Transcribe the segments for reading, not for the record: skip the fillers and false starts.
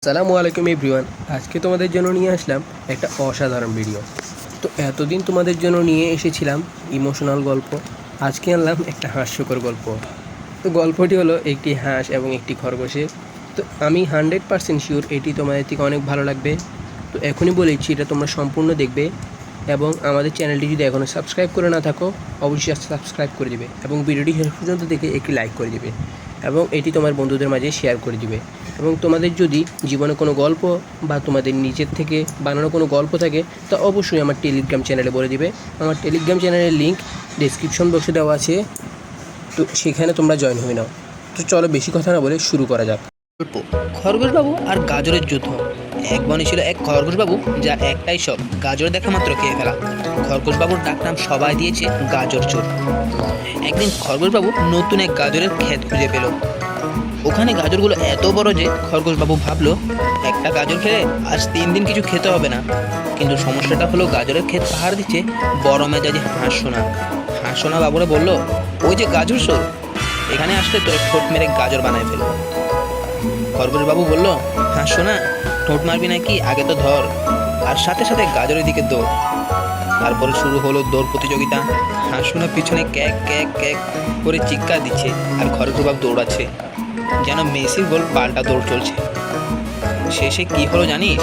আসসালামু আলাইকুম এভরিওয়ান। আজকে তোমাদের জন্য নিয়ে আসলাম একটা অসাধারণ ভিডিও। তো এতদিন তোমাদের জন্য নিয়ে এসেছিলাম ইমোশনাল গল্প, আজকে আনলাম একটা হাস্যকর গল্প। তো গল্পটি হলো একটি হাঁস এবং একটি খরগোশের। তো আমি 100% শিওর এটি তোমাদের থেকে অনেক ভালো লাগবে। তো এখনই বলেছি এটা তোমরা সম্পূর্ণ দেখবে এবং আমাদের চ্যানেলটি যদি এখনও সাবস্ক্রাইব করে না থাকো অবশ্যই সাবস্ক্রাইব করে দিবে এবং ভিডিওটি শেষ পর্যন্ত দেখে একটি লাইক করে দিবে এবং এটি তোমার বন্ধুদের মাঝে শেয়ার করে দিবে। এবং তোমাদের যদি জীবনে কোনো গল্প বা তোমাদের নিজের থেকে বানানো কোনো গল্প থাকে তা অবশ্যই আমার টেলিগ্রাম চ্যানেলে বলে দিবে। আমার টেলিগ্রাম চ্যানেলের লিঙ্ক ডেসক্রিপশন বক্সে দেওয়া আছে, তো সেখানে তোমরা জয়েন হয়ে নাও। তো চলো বেশি কথা না বলে শুরু করা যাক। গল্প খরগোশবাবু আর গাজরের যুদ্ধ। এক বনে ছিল এক খরগোশবাবু, যার একটাই শখ গাজর দেখা মাত্র খেয়ে ফেলা। খরগোশবাবুর ডাকনাম সবাই দিয়েছে গাজর চোর। একদিন খরগোশবাবু নতুন এক গাজরের ক্ষেত খুঁজে পেল। ওখানে গাজরগুলো এত বড় যে খরগোশবাবু ভাবলো একটা গাজর খেলে আজ 3 দিন কিছু খেতে হবে না। কিন্তু সমস্যাটা হলো গাজরের ক্ষেত পাহাড় দিচ্ছে বড় মেজাজে হাঁসোনা বাবুরা বলল, ওই যে গাজর চোর, এখানে আসলে তোর ঠোঁট মেরে গাজর বানায় ফেলো। খরগোশবাবু বলল, হাঁসোনা ঠোঁট মারবি নাকি, আগে তো ধর। আর সাথে সাথে গাজরের দিকে দৌড়। তারপরে শুরু হলো দৌড় প্রতিযোগিতা। হাঁসোনা পিছনে ক্যাক ক্যাক ক্যাক করে চিৎকার দিচ্ছে আর খরগোশবাবু দৌড়াচ্ছে যেন মেসির গোল পাল্টা দৌড় চলছে। শেষে কি হলো জানিস?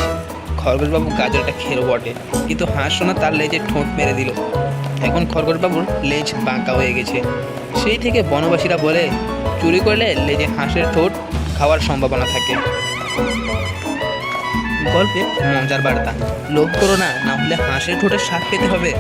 খরগোশবাবু গাজরটা খেলো বটে, কিন্তু হাঁসোনা তার লেজে ঠোঁট মেরে দিল। এখন খরগোশবাবুর লেজ বাঁকা হয়ে গেছে। সেই থেকে বনবাসীরা বলে, চুরি করলে লেজে হাঁসের ঠোঁট খাওয়ার সম্ভাবনা থাকে। গল্পে মজার বার্তা, লোভ করো না, না হলে হাঁসের ঠোঁটের স্বাদ পেতে হবে।